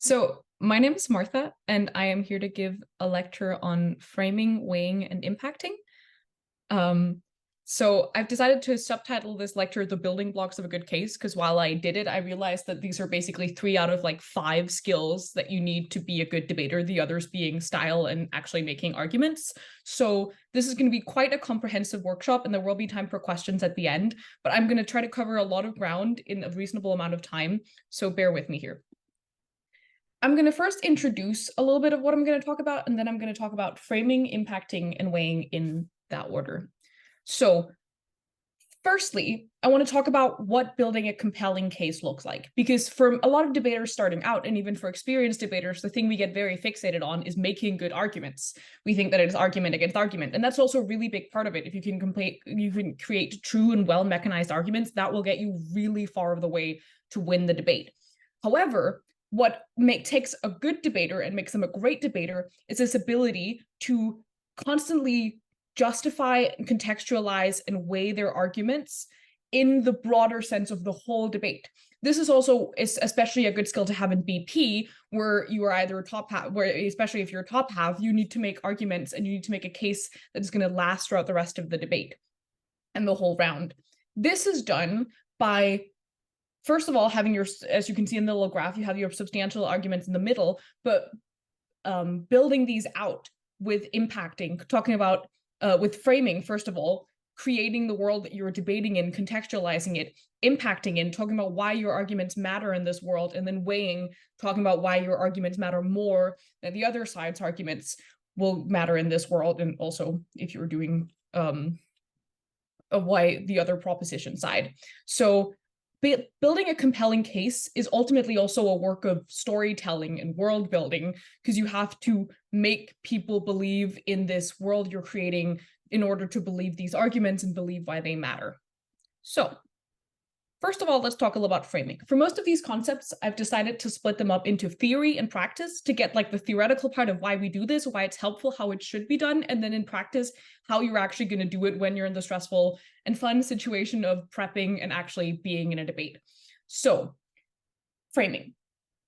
So, my name is Martha, and I am here to give a lecture on framing, weighing, and impacting. Um, so, I've decided to subtitle this lecture The Building Blocks of a Good Case, because while I did it, I realized that these are basically three out of like five skills that you need to be a good debater, the others being style and actually making arguments. So, this is going to be quite a comprehensive workshop, and there will be time for questions at the end, but I'm going to try to cover a lot of ground in a reasonable amount of time, so bear with me here. I'm going to first introduce a little bit of what I'm going to talk about, and then I'm going to talk about framing, impacting, and weighing in that order. So, firstly, I want to talk about what building a compelling case looks like, because for a lot of debaters starting out, and even for experienced debaters, the thing we get very fixated on is making good arguments. We think that it is argument against argument, and that's also a really big part of it. If you can create true and well mechanized arguments, that will get you really far of the way to win the debate. However, what takes a good debater and makes them a great debater is this ability to constantly justify, contextualize, and weigh their arguments in the broader sense of the whole debate. This is also especially a good skill to have in BP, where you are either a top half, where especially if you're a top half, you need to make arguments and you need to make a case that is going to last throughout the rest of the debate and the whole round. This is done by, first of all, having your, as you can see in the little graph, you have your substantial arguments in the middle, but building these out with impacting, talking about with framing, first of all, creating the world that you're debating in, contextualizing it, impacting in, talking about why your arguments matter in this world, and then weighing, talking about why your arguments matter more than the other side's arguments will matter in this world, and also if you're doing why the other proposition side. So building a compelling case is ultimately also a work of storytelling and world building, because you have to make people believe in this world you're creating in order to believe these arguments and believe why they matter. So, first of all, let's talk a little about framing. For most of these concepts, I've decided to split them up into theory and practice to get like the theoretical part of why we do this, why it's helpful, how it should be done, and then in practice, how you're actually going to do it when you're in the stressful and fun situation of prepping and actually being in a debate. So, framing.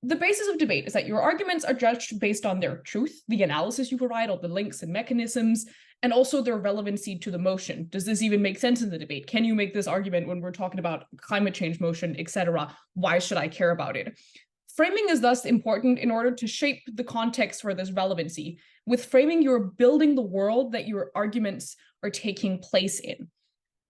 The basis of debate is that your arguments are judged based on their truth, the analysis you provide, all the links and mechanisms, and also their relevancy to the motion. Does this even make sense in the debate? Can you make this argument when we're talking about climate change motion, etc.? Why should I care about it? Framing is thus important in order to shape the context for this relevancy. With framing, you're building the world that your arguments are taking place in.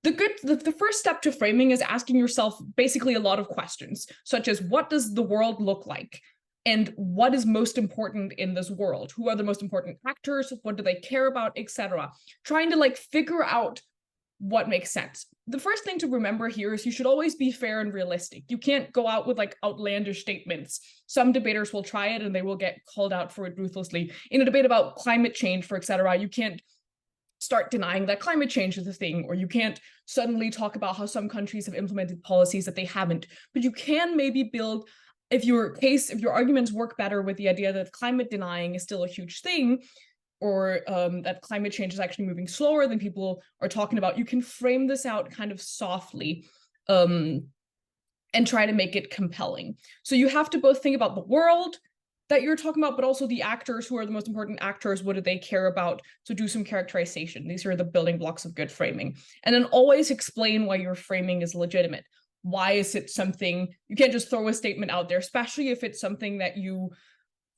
The first step to framing is asking yourself basically a lot of questions, such as what does the world look like? And what is most important in this world? Who are the most important actors? What do they care about, etc.? Trying to like figure out what makes sense. The first thing to remember here is you should always be fair and realistic. You can't go out with like outlandish statements. Some debaters will try it and they will get called out for it ruthlessly. In a debate about climate change, for etc., you can't start denying that climate change is a thing, or you can't suddenly talk about how some countries have implemented policies that they haven't. But you can maybe build, if your arguments work better with the idea that climate denying is still a huge thing, or that climate change is actually moving slower than people are talking about, you can frame this out kind of softly and try to make it compelling. So you have to both think about the world that you're talking about, but also the actors. Who are the most important actors? What do they care about? So do some characterization. These are the building blocks of good framing. And then always explain why your framing is legitimate. Why is it something, you can't just throw a statement out there, especially if it's something that you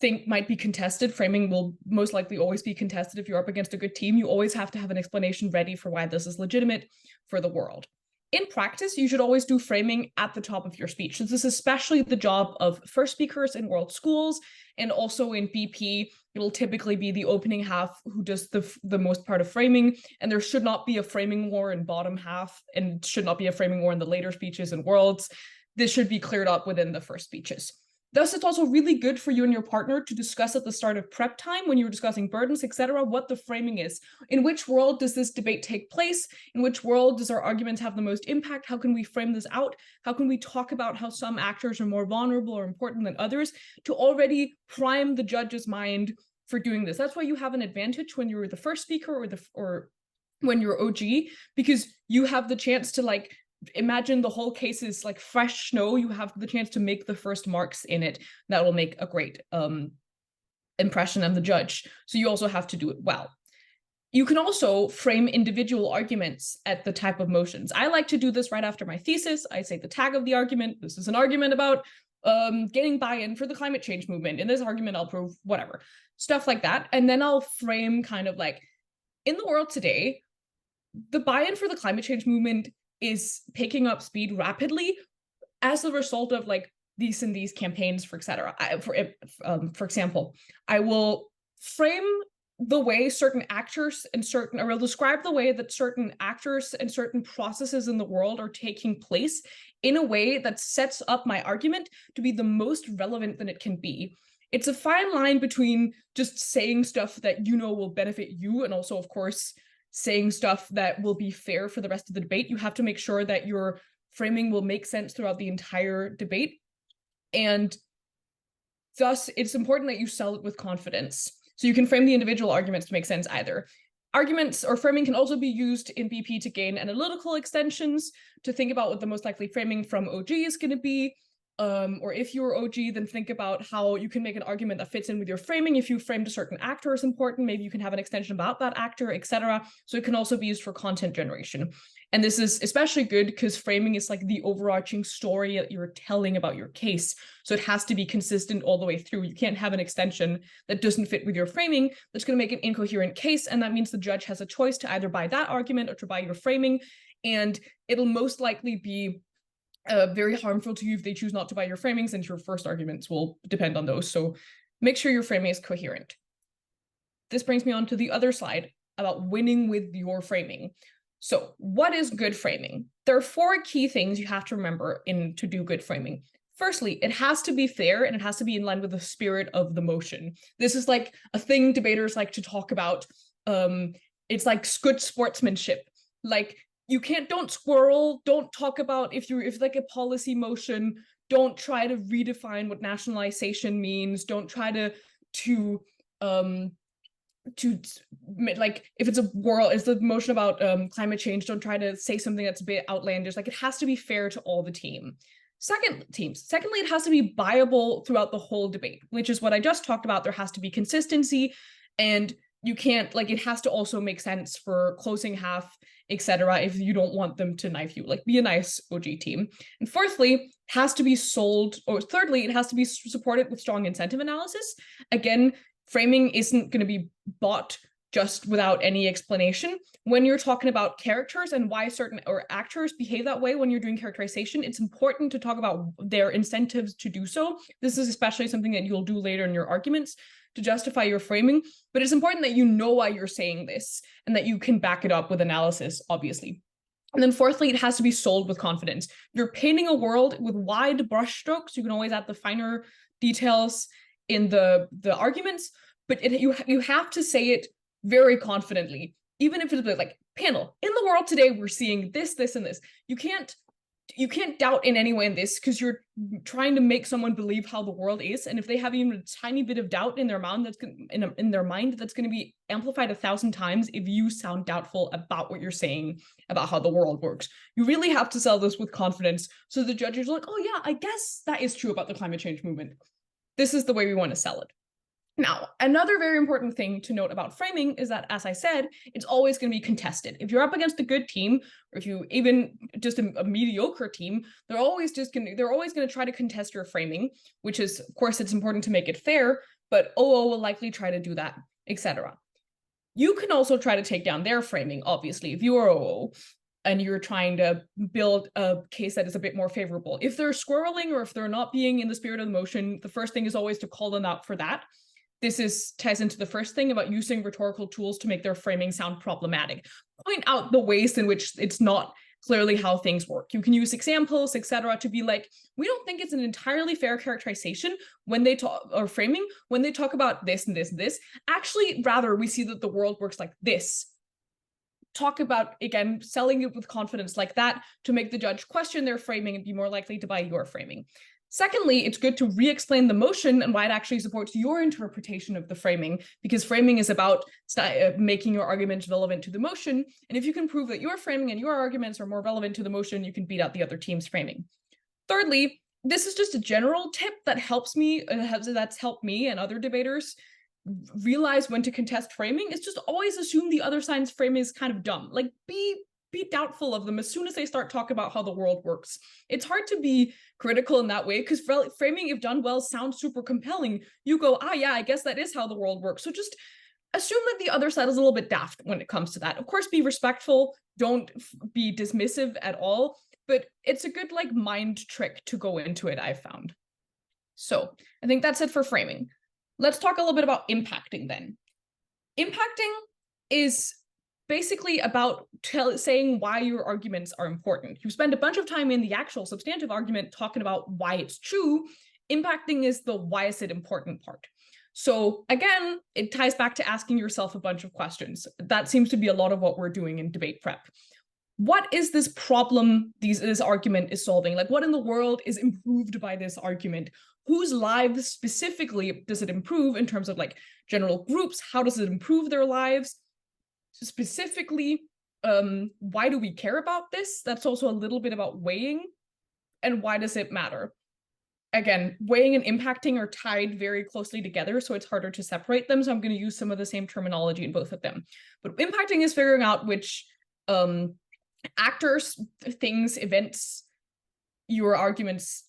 think might be contested. Framing will most likely always be contested if you're up against a good team. You always have to have an explanation ready for why this is legitimate for the world. In practice, you should always do framing at the top of your speech. This is especially the job of first speakers in world schools, and also in BP, it'll typically be the opening half who does the most part of framing, and there should not be a framing war in bottom half, and should not be a framing war in the later speeches and worlds. This should be cleared up within the first speeches. Thus, it's also really good for you and your partner to discuss at the start of prep time, when you're discussing burdens, etc., what the framing is. In which world does this debate take place? In which world does our arguments have the most impact? How can we frame this out? How can we talk about how some actors are more vulnerable or important than others, to already prime the judge's mind for doing this? That's why you have an advantage when you're the first speaker or when you're OG, because you have the chance to like imagine the whole case is like fresh snow. You have the chance to make the first marks in it. That will make a great impression on the judge. So you also have to do it well. You can also frame individual arguments at the type of motions. I like to do this right after my thesis. I say the tag of the argument. This is an argument about getting buy-in for the climate change movement. In this argument, I'll prove whatever, stuff like that. And then I'll frame kind of like, in the world today, the buy-in for the climate change movement is picking up speed rapidly as a result of like these and these campaigns, for etc. For example, I will frame the way certain actors and certain, or will describe the way that certain actors and certain processes in the world are taking place in a way that sets up my argument to be the most relevant that it can be. It's a fine line between just saying stuff that you know will benefit you, and also, of course, saying stuff that will be fair for the rest of the debate. You have to make sure that your framing will make sense throughout the entire debate. And thus, it's important that you sell it with confidence. So you can frame the individual arguments to make sense either. Arguments or framing can also be used in BP to gain analytical extensions, to think about what the most likely framing from OG is going to be. Or if you're OG, then think about how you can make an argument that fits in with your framing. If you framed a certain actor as important, maybe you can have an extension about that actor, etc. So it can also be used for content generation. And this is especially good because framing is like the overarching story that you're telling about your case. So it has to be consistent all the way through. You can't have an extension that doesn't fit with your framing that's going to make an incoherent case. And that means the judge has a choice to either buy that argument or to buy your framing. And it'll most likely be very harmful to you if they choose not to buy your framing, since your first arguments will depend on those. So make sure your framing is coherent. This brings me on to the other slide about winning with your framing. So what is good framing? There are 4 key things you have to remember to do good framing. Firstly, it has to be fair and it has to be in line with the spirit of the motion. This is like a thing debaters like to talk about. It's like good sportsmanship. Like, you don't squirrel, don't talk about if like a policy motion, don't try to redefine what nationalization means, don't try to like, if it's the motion about climate change, don't try to say something that's a bit outlandish. Like, it has to be fair to all the Secondly, it has to be viable throughout the whole debate, which is what I just talked about. There has to be consistency, and you can't, like, it has to also make sense for closing half, etc. if you don't want them to knife you. Like, be a nice OG team. And thirdly, it has to be supported with strong incentive analysis. Again, framing isn't going to be bought just without any explanation. When you're talking about characters and why certain actors behave that way when you're doing characterization, it's important to talk about their incentives to do so. This is especially something that you'll do later in your arguments to justify your framing, but it's important that you know why you're saying this and that you can back it up with analysis, obviously. And then fourthly, it has to be sold with confidence. You're painting a world with wide brushstrokes. You can always add the finer details in the arguments, but you have to say it very confidently, even if it's like, panel, in the world today, we're seeing this, this, and this. You can't doubt in any way in this, because you're trying to make someone believe how the world is, and if they have even a tiny bit of doubt in their mind, that's going to be amplified 1,000 times if you sound doubtful about what you're saying about how the world works. You really have to sell this with confidence, so the judges are like, oh yeah, I guess that is true about the climate change movement. This is the way we want to sell it. Now, another very important thing to note about framing is that, as I said, it's always going to be contested. If you're up against a good team, or if you even just a mediocre team, they're always going to try to contest your framing, which is, of course, it's important to make it fair, but OO will likely try to do that, etc. You can also try to take down their framing, obviously, if you are OO and you're trying to build a case that is a bit more favorable. If they're squirreling or if they're not being in the spirit of the motion, the first thing is always to call them out for that. This ties into the first thing about using rhetorical tools to make their framing sound problematic. Point out the ways in which it's not clearly how things work. You can use examples, etc., to be like, we don't think it's an entirely fair characterization when they talk, or framing, when they talk about this and this and this. Actually, rather, we see that the world works like this. Talk about, again, selling it with confidence like that to make the judge question their framing and be more likely to buy your framing. Secondly, it's good to re-explain the motion and why it actually supports your interpretation of the framing, because framing is about making your argument relevant to the motion. And if you can prove that your framing and your arguments are more relevant to the motion, you can beat out the other team's framing. Thirdly, this is just a general tip that helps me, that's helped me and other debaters realize when to contest framing, is just always assume the other side's framing is kind of dumb. Like, be doubtful of them as soon as they start talking about how the world works. It's hard to be critical in that way, because framing, if done well, sounds super compelling. You go, ah, yeah, I guess that is how the world works. So just assume that the other side is a little bit daft when it comes to that. Of course, be respectful. Don't be dismissive at all. But it's a good like mind trick to go into it, I've found. So I think that's it for framing. Let's talk a little bit about impacting then. Impacting is basically about saying why your arguments are important. You spend a bunch of time in the actual substantive argument talking about why it's true. Impacting is the why is it important part. So again, it ties back to asking yourself a bunch of questions. That seems to be a lot of what we're doing in debate prep. What is this problem this argument is solving? Like, what in the world is improved by this argument? Whose lives specifically does it improve in terms of like general groups? How does it improve their lives? Specifically, why do we care about this? That's also a little bit about weighing, and why does it matter? Again, weighing and impacting are tied very closely together, so it's harder to separate them. So I'm going to use some of the same terminology in both of them. But impacting is figuring out which actors, things, events, your arguments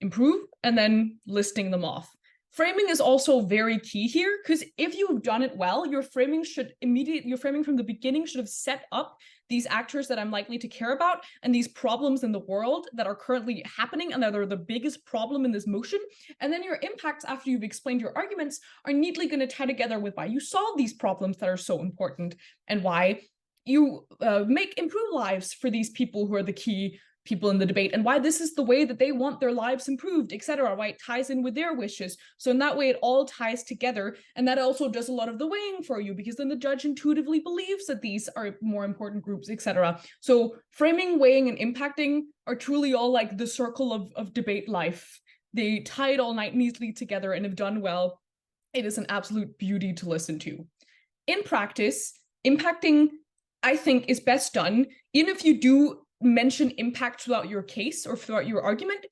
improve, and then listing them off. Framing is also very key here, because if you've done it well, your framing from the beginning should have set up these actors that I'm likely to care about and these problems in the world that are currently happening and that are the biggest problem in this motion. And then your impacts after you've explained your arguments are neatly going to tie together with why you solve these problems that are so important and why you improve lives for these people who are the key people in the debate, and why this is the way that they want their lives improved, etc., why it ties in with their wishes. So in that way, it all ties together, and that also does a lot of the weighing for you, because then the judge intuitively believes that these are more important groups, etc. So framing, weighing, and impacting are truly all like the circle of debate life. They tie it all neatly together, and if done well, it is an absolute beauty to listen to. In practice, impacting, I think, is best done, even if you do mention impact throughout your case or throughout your argument,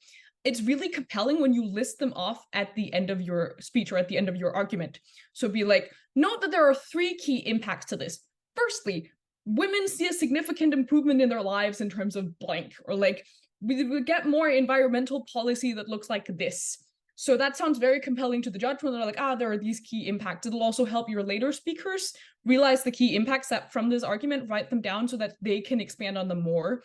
it's really compelling when you list them off at the end of your speech or at the end of your argument. So be like, note that there are 3 key impacts to this. Firstly, women see a significant improvement in their lives in terms of blank, or like we get more environmental policy that looks like this. So that sounds very compelling to the judge when they're like, there are these key impacts. It'll also help your later speakers realize the key impacts that from this argument, write them down so that they can expand on them more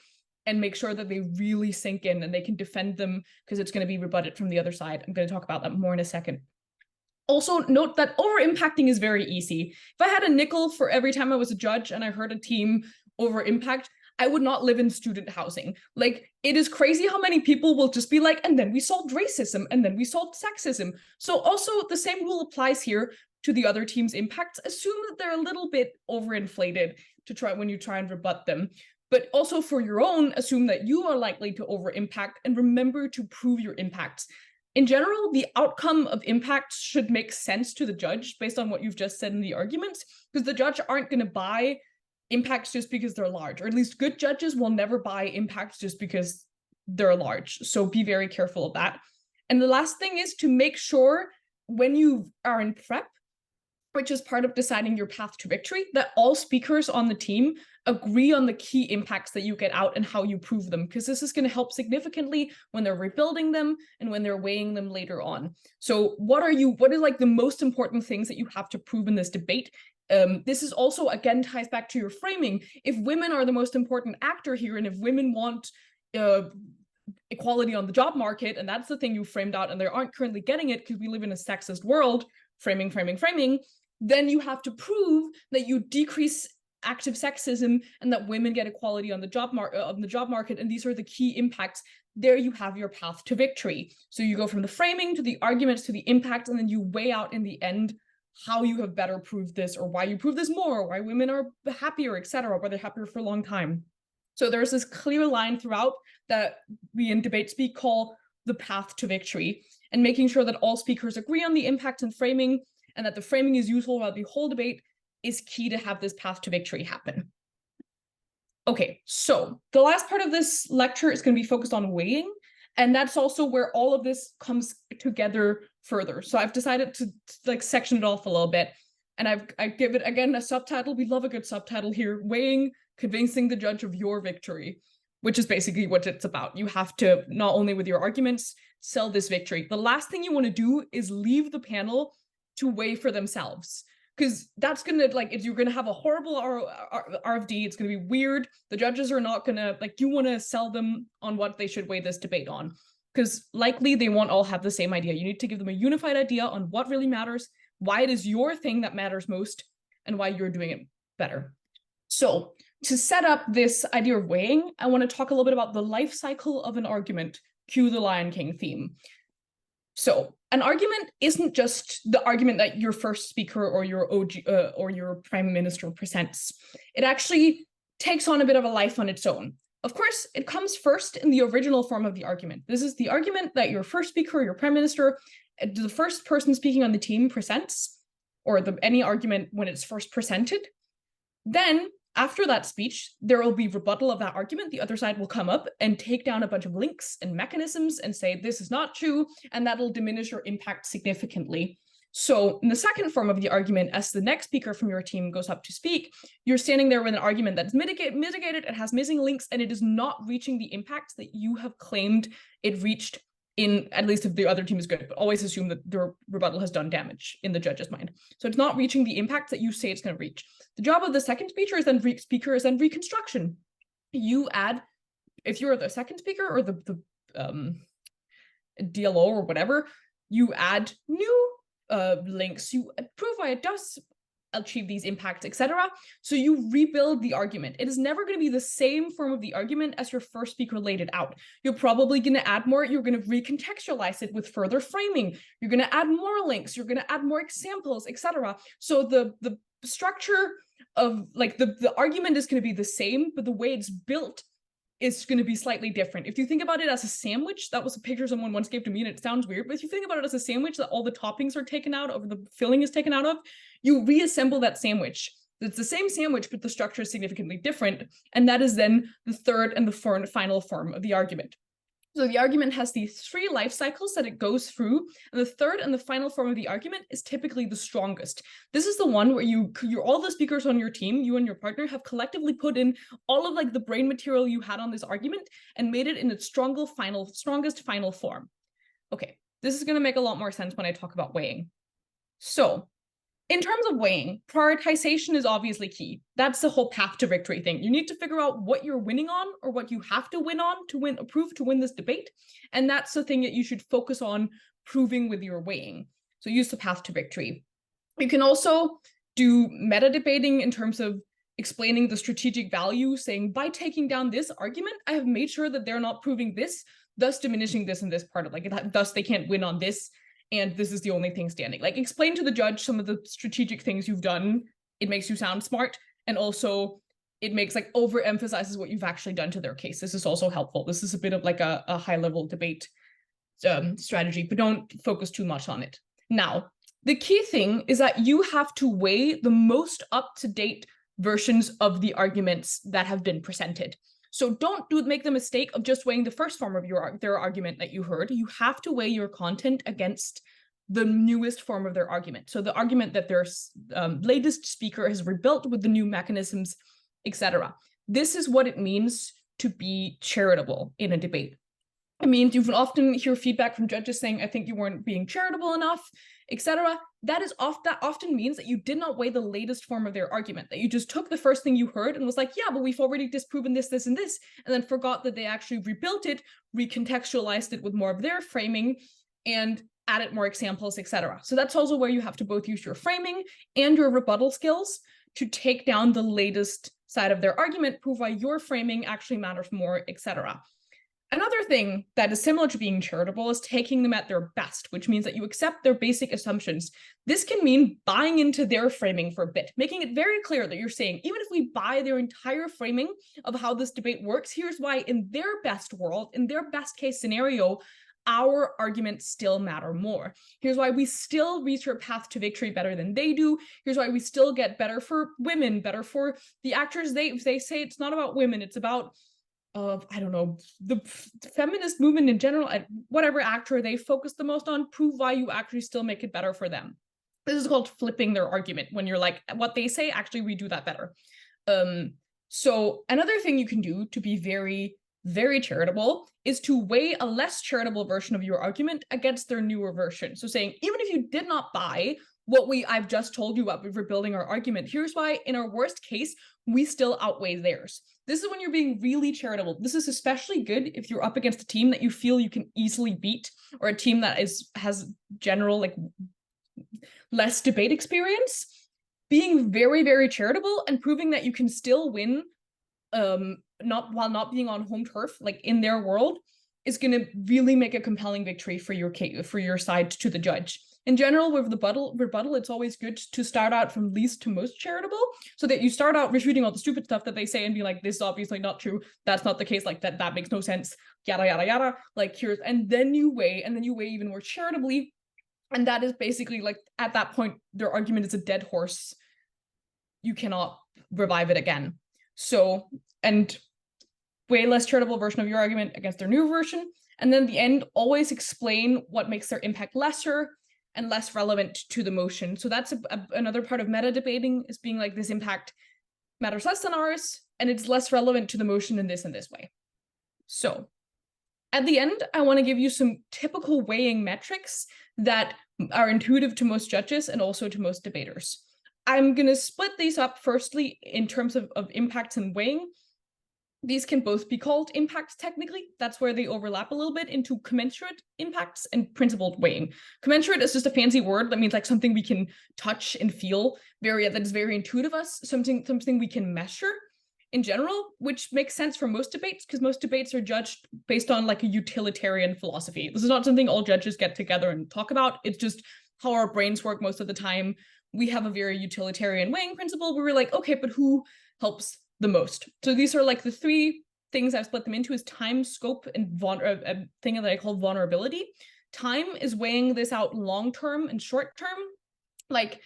and make sure that they really sink in and they can defend them, because it's going to be rebutted from the other side. I'm going to talk about that more in a second. Also note that over-impacting is very easy. If I had a nickel for every time I was a judge and I heard a team over-impact, I would not live in student housing. Like, it is crazy how many people will just be like, and then we solved racism, and then we solved sexism. So also the same rule applies here to the other team's impacts. Assume that they're a little bit overinflated when you try and rebut them. But also for your own, assume that you are likely to over-impact, and remember to prove your impacts. In general, the outcome of impacts should make sense to the judge based on what you've just said in the arguments, because the judge aren't going to buy impacts just because they're large, or at least good judges will never buy impacts just because they're large. So be very careful of that. And the last thing is to make sure when you are in prep, which is part of deciding your path to victory, that all speakers on the team agree on the key impacts that you get out and how you prove them, because this is going to help significantly when they're rebuilding them and when they're weighing them later on. So what are like the most important things that you have to prove in this debate? This is also, again, ties back to your framing. If women are the most important actor here, and if women want equality on the job market, and that's the thing you framed out, and they aren't currently getting it because we live in a sexist world, framing, then you have to prove that you decrease active sexism and that women get equality on the job market, and these are the key impacts. There you have your path to victory. So you go from the framing to the arguments to the impact, and then you weigh out in the end how you have better proved this, or why you prove this more, or why women are happier, etc., why they're happier for a long time. So there's this clear line throughout that we in debate speak call the path to victory, and making sure that all speakers agree on the impact and framing, and that the framing is useful throughout the whole debate is key to have this path to victory happen. Okay, so the last part of this lecture is going to be focused on weighing, and that's also where all of this comes together further. So I've decided to like section it off a little bit, and I give it again a subtitle. We love a good subtitle here: weighing, convincing the judge of your victory, which is basically what it's about. You have to, not only with your arguments, sell this victory. The last thing you want to do is leave the panel to weigh for themselves, because that's gonna you're gonna have a horrible RFD. It's gonna be weird. The judges are not gonna you want to sell them on what they should weigh this debate on, because likely they won't all have the same idea. You need to give them a unified idea on what really matters, why it is your thing that matters most, and why you're doing it better. So to set up this idea of weighing, I want to talk a little bit about the life cycle of an argument. Cue the Lion King theme. So an argument isn't just the argument that your first speaker or your or your prime minister presents. It actually takes on a bit of a life on its own. Of course, it comes first in the original form of the argument. This is the argument that your first speaker or your prime minister, the first person speaking on the team, presents, or any argument when it's first presented. Then after that speech, there will be rebuttal of that argument. The other side will come up and take down a bunch of links and mechanisms and say, this is not true, and that'll diminish your impact significantly. So in the second form of the argument, as the next speaker from your team goes up to speak, you're standing there with an argument that's mitigated, it has missing links, and it is not reaching the impact that you have claimed it reached, in at least if the other team is good, but always assume that the rebuttal has done damage in the judge's mind. So it's not reaching the impact that you say it's going to reach. The job of the second speaker is then reconstruction. You add, if you're the second speaker or the DLO or whatever, you add new links. You prove why it does achieve these impacts, etc. So you rebuild the argument. It is never going to be the same form of the argument as your first speaker laid it out. You're probably going to add more. You're going to recontextualize it with further framing. You're going to add more links. You're going to add more examples, etc. So the structure of the argument is going to be the same, but the way it's built is going to be slightly different. If you think about it as a sandwich, that was a picture someone once gave to me, and it sounds weird, but if you think about it as a sandwich that all the toppings are taken out of, or the filling is taken out of, you reassemble that sandwich. It's the same sandwich, but the structure is significantly different, and that is then the third and the final form of the argument. So the argument has these three life cycles that it goes through, and the third and the final form of the argument is typically the strongest. This is the one where all the speakers on your team, you and your partner, have collectively put in all of the brain material you had on this argument and made it in its strongest final form. Okay, this is going to make a lot more sense when I talk about weighing. So in terms of weighing, prioritization is obviously key. That's the whole path to victory thing. You need to figure out what you're winning on, or what you have to win on to win this debate. And that's the thing that you should focus on proving with your weighing. So use the path to victory. You can also do meta debating in terms of explaining the strategic value, saying by taking down this argument, I have made sure that they're not proving this, thus diminishing this and this part of thus they can't win on this. And this is the only thing standing. Explain to the judge some of the strategic things you've done. It makes you sound smart. And also it makes overemphasizes what you've actually done to their case. This is also helpful. This is a bit of a high level debate strategy, but don't focus too much on it. Now, the key thing is that you have to weigh the most up-to-date versions of the arguments that have been presented. So don't make the mistake of just weighing the first form of their argument that you heard. You have to weigh your content against the newest form of their argument. So the argument that their latest speaker has rebuilt with the new mechanisms, etc. This is what it means to be charitable in a debate. It means you often hear feedback from judges saying, I think you weren't being charitable enough, etc. That often means that you did not weigh the latest form of their argument, that you just took the first thing you heard and was like, yeah, but we've already disproven this, this, and this, and then forgot that they actually rebuilt it, recontextualized it with more of their framing, and added more examples, etc. So that's also where you have to both use your framing and your rebuttal skills to take down the latest side of their argument, prove why your framing actually matters more, etc. Another thing that is similar to being charitable is taking them at their best, which means that you accept their basic assumptions. This can mean buying into their framing for a bit, making it very clear that you're saying, even if we buy their entire framing of how this debate works, here's why in their best world, in their best case scenario, our arguments still matter more. Here's why we still reach our path to victory better than they do. Here's why we still get better for women, better for the actors. They say it's not about women, it's about I don't know, the feminist movement in general, whatever actor they focus the most on, prove why you actually still make it better for them. This is called flipping their argument, when you're like, what they say, actually, we do that better. So another thing you can do to be very, very charitable is to weigh a less charitable version of your argument against their newer version. So saying, even if you did not buy what I've just told you about for building our argument, here's why in our worst case, we still outweigh theirs. This is when you're being really charitable. This is especially good if you're up against a team that you feel you can easily beat, or a team that has general like less debate experience. Being very, very charitable and proving that you can still win not while not being on home turf, like in their world, is going to really make a compelling victory for your side to the judge. In general, with the rebuttal, it's always good to start out from least to most charitable, so that you start out refuting all the stupid stuff that they say and be like, this is obviously not true. That's not the case. Like that makes no sense. Yada, yada, yada. Like here's, and then you weigh even more charitably. And that is basically like, at that point, their argument is a dead horse. You cannot revive it again. So, and way less charitable version of your argument against their new version. And then at the end, always explain what makes their impact lesser and less relevant to the motion. So that's another part of meta debating, is being like, this impact matters less than ours, and it's less relevant to the motion in this way. So at the end, I want to give you some typical weighing metrics that are intuitive to most judges and also to most debaters. I'm going to split these up firstly in terms of impacts and weighing. These can both be called impacts technically. That's where they overlap a little bit into commensurate impacts and principled weighing. Commensurate is just a fancy word that means like something we can touch and feel, that is very intuitive of us, something we can measure in general, which makes sense for most debates, because most debates are judged based on like a utilitarian philosophy. This is not something all judges get together and talk about. It's just how our brains work most of the time. We have a very utilitarian weighing principle where we're like, okay, but who helps the most? So these are like the three things I've split them into: is time, scope, and a thing that I call vulnerability. Time is weighing this out long-term and short-term, like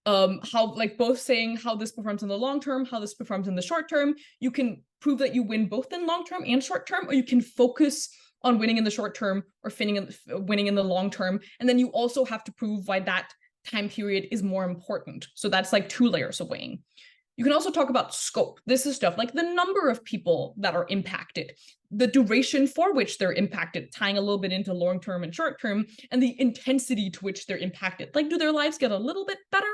how, like both saying how this performs in the long term, how this performs in the short term. You can prove that you win both in long term and short term, or you can focus on winning in the short term or winning in the long term. And then you also have to prove why that time period is more important. So that's like 2 layers of weighing. You can also talk about scope. This is stuff like the number of people that are impacted, the duration for which they're impacted, tying a little bit into long-term and short-term, and the intensity to which they're impacted. Like, do their lives get a little bit better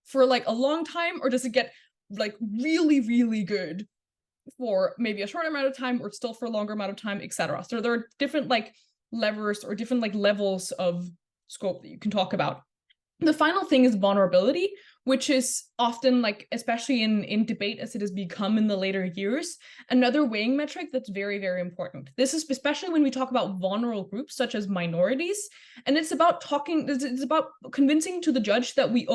for like a long time, or does it get like really, really good for maybe a short amount of time, or still for a longer amount of time, etc. So there are different like levers or different like levels of scope that you can talk about. The final thing is vulnerability, which is often, like, especially in debate as it has become in the later years, another weighing metric that's very, very important. This is especially when we talk about vulnerable groups such as minorities, and it's about convincing to the judge that we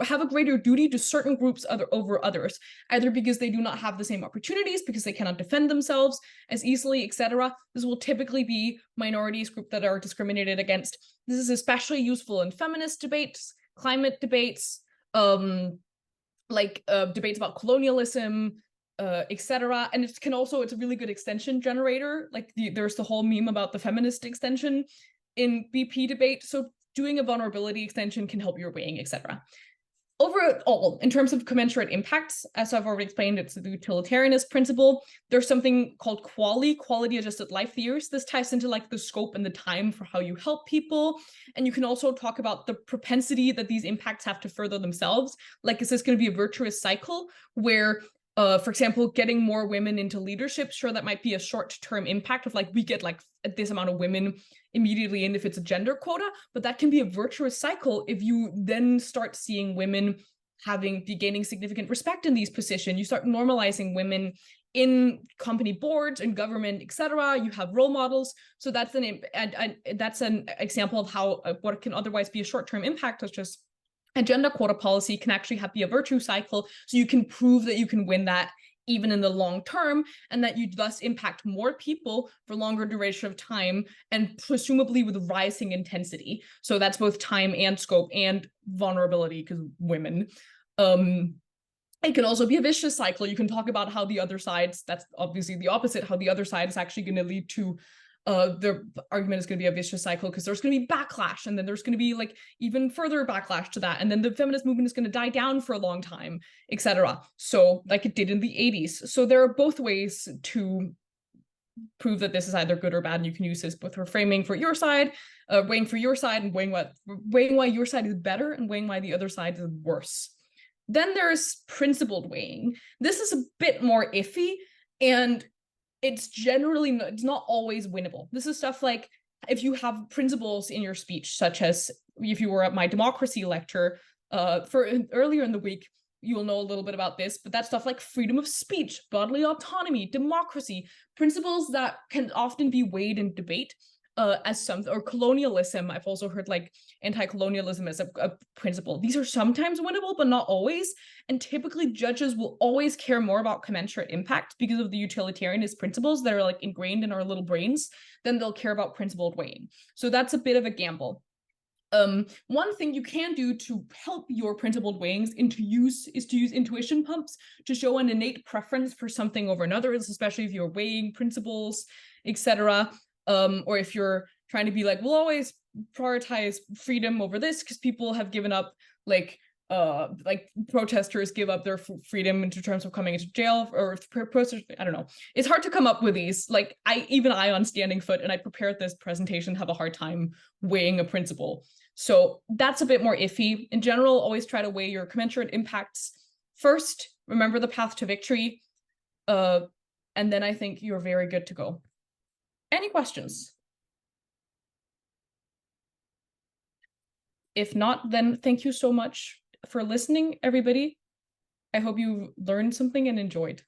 have a greater duty to certain groups over others, either because they do not have the same opportunities, because they cannot defend themselves as easily, etc. This will typically be minorities, groups that are discriminated against. This is especially useful in feminist debates, climate debates, debates about colonialism, etc. And it's a really good extension generator. Like there's the whole meme about the feminist extension in BP debate. So doing a vulnerability extension can help your weighing, etc. Overall, in terms of commensurate impacts, as I've already explained, it's the utilitarianist principle. There's something called quality adjusted life years. This ties into like the scope and the time for how you help people. And you can also talk about the propensity that these impacts have to further themselves. Like, is this going to be a virtuous cycle where, for example, getting more women into leadership, sure, that might be a short-term impact of like, we get like this amount of women immediately in if it's a gender quota, but that can be a virtuous cycle if you then start seeing women gaining significant respect in these positions. You start normalizing women in company boards and government, etc., you have role models. So that's an example of how what can otherwise be a short-term impact, such as agenda quota policy, can actually be a virtue cycle. So you can prove that you can win that even in the long term, and that you thus impact more people for longer duration of time, and presumably with rising intensity. So that's both time and scope and vulnerability, because women. It can also be a vicious cycle. You can talk about how the other sides, that's obviously the opposite, how the other side is actually going to lead to their argument is going to be a vicious cycle, because there's going to be backlash, and then there's going to be like even further backlash to that, and then the feminist movement is going to die down for a long time, etc. So like it did in the 80s. So there are both ways to prove that this is either good or bad, and you can use this both for framing for your side, weighing for your side, and weighing why your side is better and weighing why the other side is worse. Then there's principled weighing. This is a bit more iffy, and it's it's not always winnable. This is stuff like if you have principles in your speech, such as if you were at my democracy lecture for earlier in the week, you will know a little bit about this, but that's stuff like freedom of speech, bodily autonomy, democracy, principles that can often be weighed in debate as some, or colonialism. I've also heard like anti-colonialism as a principle. These are sometimes winnable, but not always. And typically judges will always care more about commensurate impact because of the utilitarianist principles that are like ingrained in our little brains than they'll care about principled weighing. So that's a bit of a gamble. One thing you can do to help your principled weighings is to use intuition pumps to show an innate preference for something over another, especially if you're weighing principles, etc. Or if you're trying to be like, we'll always prioritize freedom over this because people have given up, like protesters give up their freedom in terms of coming into jail, or protesters, I don't know. It's hard to come up with these. Like I on standing foot, and I prepared this presentation, have a hard time weighing a principle. So that's a bit more iffy. In general, always try to weigh your commensurate impacts first. Remember the path to victory. And then I think you're very good to go. Any questions? If not, then thank you so much for listening, everybody. I hope you learned something and enjoyed.